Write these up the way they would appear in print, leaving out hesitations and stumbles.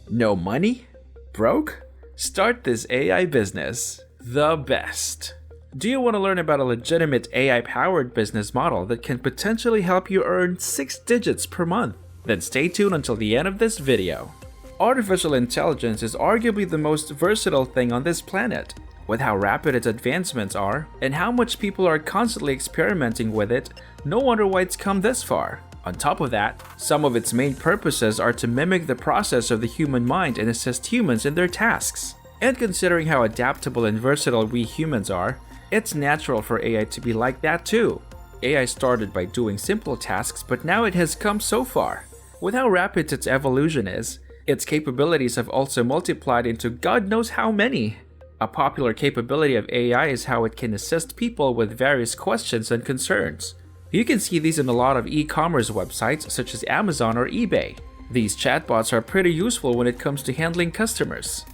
No money? Broke? Start this AI business. The best. Do you want to learn about a legitimate AI-powered business model that can potentially help you earn 6 digits per month? Then stay tuned until the end of this video. Artificial intelligence is arguably the most versatile thing on this planet. With how rapid its advancements are, and how much people are constantly experimenting with it, no wonder why it's come this far. On top of that, some of its main purposes are to mimic the process of the human mind and assist humans in their tasks. And considering how adaptable and versatile we humans are, it's natural for AI to be like that too. AI started by doing simple tasks, but now it has come so far. With how rapid its evolution is, its capabilities have also multiplied into God knows how many. A popular capability of AI is how it can assist people with various questions and concerns. You can see these in a lot of e-commerce websites such as Amazon or eBay. These chatbots are pretty useful when it comes to handling customers.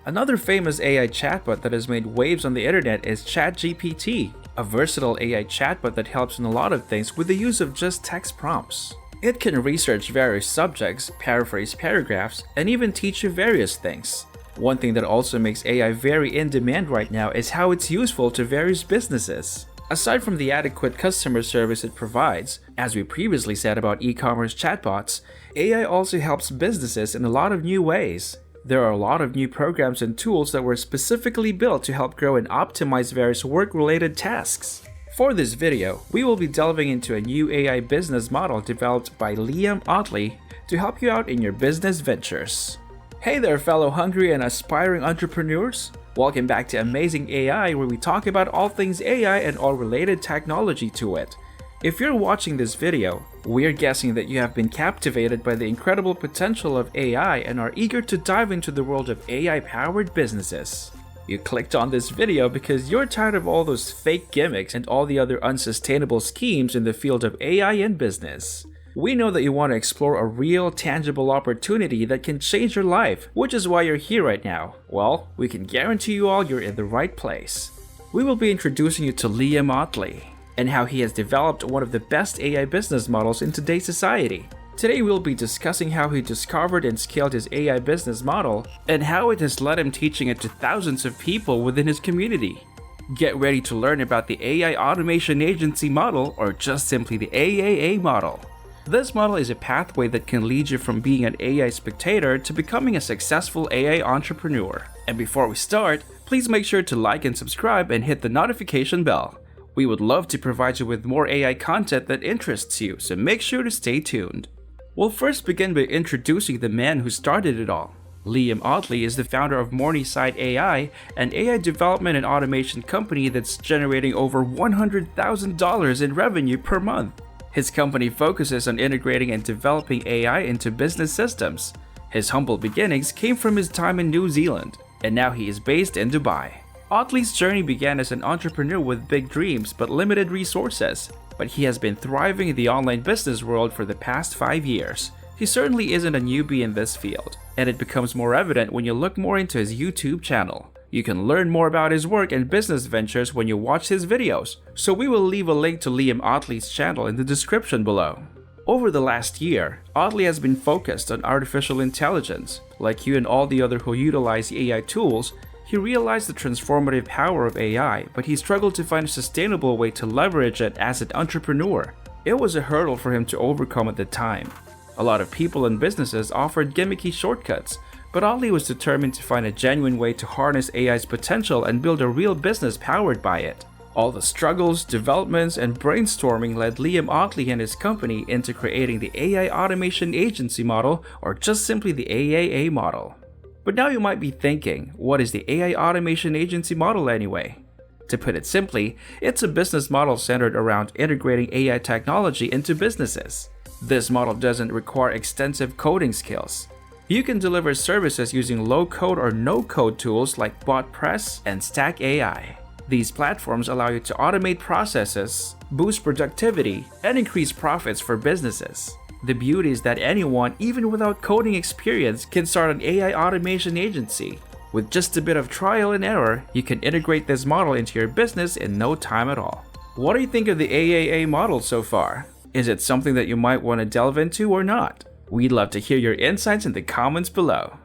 Another famous AI chatbot that has made waves on the internet is ChatGPT, a versatile AI chatbot that helps in a lot of things with the use of just text prompts. It can research various subjects, paraphrase paragraphs, and even teach you various things. One thing that also makes AI very in demand right now is how it's useful to various businesses. Aside from the adequate customer service it provides, as we previously said about e-commerce chatbots, AI also helps businesses in a lot of new ways. There are a lot of new programs and tools that were specifically built to help grow and optimize various work-related tasks. For this video, we will be delving into a new AI business model developed by Liam Otley to help you out in your business ventures. Hey there, fellow hungry and aspiring entrepreneurs! Welcome back to Amazing AI, where we talk about all things AI and all related technology to it. If you're watching this video, we're guessing that you have been captivated by the incredible potential of AI and are eager to dive into the world of AI-powered businesses. You clicked on this video because you're tired of all those fake gimmicks and all the other unsustainable schemes in the field of AI and business. We know that you want to explore a real, tangible opportunity that can change your life, which is why you're here right now. Well, we can guarantee you all you're in the right place. We will be introducing you to Liam Otley and how he has developed one of the best AI business models in today's society. Today we'll be discussing how he discovered and scaled his AI business model and how it has led him teaching it to thousands of people within his community. Get ready to learn about the AI automation agency model, or just simply the AAA model. This model is a pathway that can lead you from being an AI spectator to becoming a successful AI entrepreneur. And before we start, please make sure to like and subscribe and hit the notification bell. We would love to provide you with more AI content that interests you, so make sure to stay tuned. We'll first begin by introducing the man who started it all. Liam Otley is the founder of Morningside AI, an AI development and automation company that's generating over $100,000 in revenue per month. His company focuses on integrating and developing AI into business systems. His humble beginnings came from his time in New Zealand, and now he is based in Dubai. Otley's journey began as an entrepreneur with big dreams but limited resources, but he has been thriving in the online business world for the past 5 years. He certainly isn't a newbie in this field, and it becomes more evident when you look more into his YouTube channel. You can learn more about his work and business ventures when you watch his videos, so we will leave a link to Liam Otley's channel in the description below. Over the last year, Otley has been focused on artificial intelligence. Like you and all the other who utilize AI tools, he realized the transformative power of AI, but he struggled to find a sustainable way to leverage it as an entrepreneur. It was a hurdle for him to overcome at the time. A lot of people and businesses offered gimmicky shortcuts, but Otley was determined to find a genuine way to harness AI's potential and build a real business powered by it. All the struggles, developments, and brainstorming led Liam Otley and his company into creating the AI automation agency model, or just simply the AAA model. But now you might be thinking, what is the AI automation agency model anyway? To put it simply, it's a business model centered around integrating AI technology into businesses. This model doesn't require extensive coding skills. You can deliver services using low-code or no-code tools like BotPress and Stack AI. These platforms allow you to automate processes, boost productivity, and increase profits for businesses. The beauty is that anyone, even without coding experience, can start an AI automation agency. With just a bit of trial and error, you can integrate this model into your business in no time at all. What do you think of the AAA model so far? Is it something that you might want to delve into or not? We'd love to hear your insights in the comments below.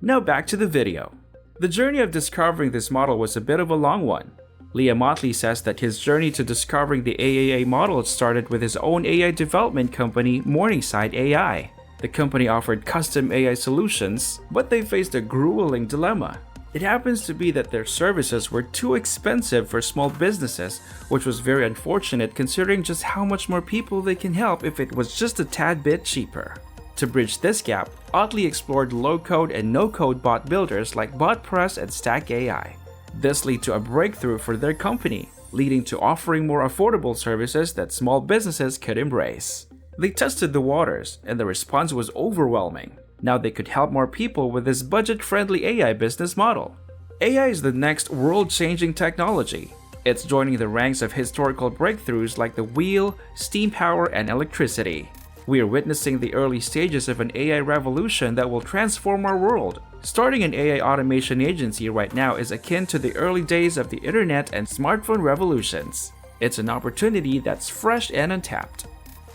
Now back to the video. The journey of discovering this model was a bit of a long one. Liam Motley says that his journey to discovering the AAA model started with his own AI development company, Morningside AI. The company offered custom AI solutions, but they faced a grueling dilemma. It happens to be that their services were too expensive for small businesses, which was very unfortunate considering just how much more people they can help if it was just a tad bit cheaper. To bridge this gap, Otley explored low-code and no-code bot builders like BotPress and Stack AI. This led to a breakthrough for their company, leading to offering more affordable services that small businesses could embrace. They tested the waters, and the response was overwhelming. Now they could help more people with this budget-friendly AI business model. AI is the next world-changing technology. It's joining the ranks of historical breakthroughs like the wheel, steam power, and electricity. We are witnessing the early stages of an AI revolution that will transform our world. Starting an AI automation agency right now is akin to the early days of the internet and smartphone revolutions. It's an opportunity that's fresh and untapped.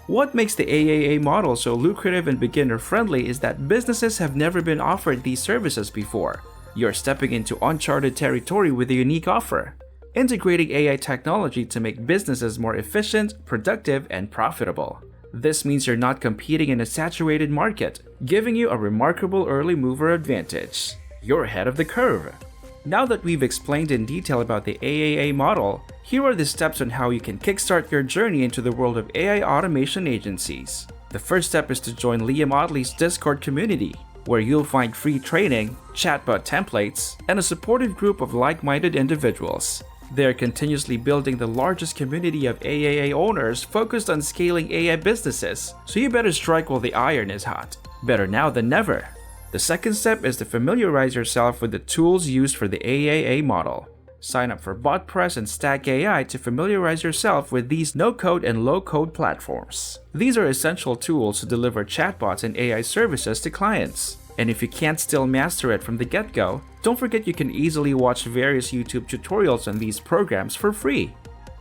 What makes the AAA model so lucrative and beginner-friendly is that businesses have never been offered these services before. You're stepping into uncharted territory with a unique offer, integrating AI technology to make businesses more efficient, productive, and profitable. This means you're not competing in a saturated market, giving you a remarkable early mover advantage. You're ahead of the curve. Now that we've explained in detail about the AAA model, here are the steps on how you can kickstart your journey into the world of AI automation agencies. The first step is to join Liam Otley's Discord community, where you'll find free training, chatbot templates, and a supportive group of like-minded individuals. They are continuously building the largest community of AAA owners focused on scaling AI businesses, so you better strike while the iron is hot. Better now than never. The second step is to familiarize yourself with the tools used for the AAA model. Sign up for BotPress and Stack AI to familiarize yourself with these no-code and low-code platforms. These are essential tools to deliver chatbots and AI services to clients. And if you can't still master it from the get-go, don't forget you can easily watch various YouTube tutorials on these programs for free.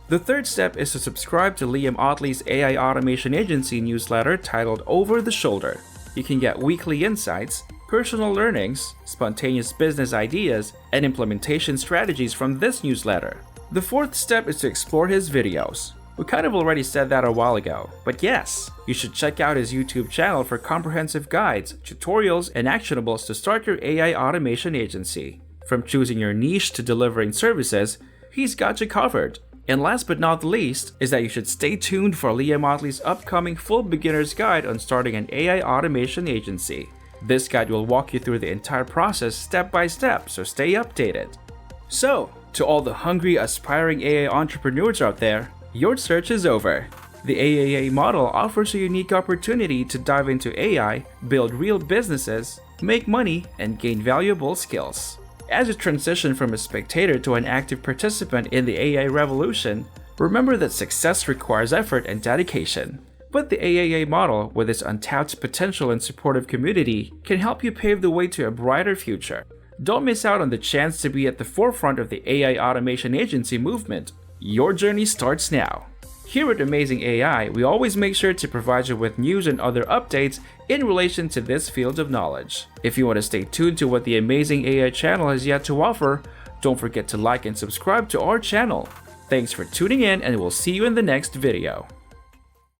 The third step is to subscribe to Liam Otley's AI automation agency newsletter titled Over the Shoulder. You can get weekly insights, personal learnings, spontaneous business ideas, and implementation strategies from this newsletter. The fourth step is to explore his videos. We kind of already said that a while ago, but yes, you should check out his YouTube channel for comprehensive guides, tutorials, and actionables to start your AI automation agency. From choosing your niche to delivering services, he's got you covered. And last but not least is that you should stay tuned for Liam Otley's upcoming full beginner's guide on starting an AI automation agency. This guide will walk you through the entire process step by step, so stay updated. So, to all the hungry, aspiring AI entrepreneurs out there, your search is over. The AAA model offers a unique opportunity to dive into AI, build real businesses, make money, and gain valuable skills. As you transition from a spectator to an active participant in the AI revolution, remember that success requires effort and dedication. But the AAA model, with its untapped potential and supportive community, can help you pave the way to a brighter future. Don't miss out on the chance to be at the forefront of the AI automation agency movement. Your journey starts now. Here at Amazing AI, we always make sure to provide you with news and other updates in relation to this field of knowledge. If you want to stay tuned to what the Amazing AI channel has yet to offer, don't forget to like and subscribe to our channel. Thanks for tuning in, and we'll see you in the next video.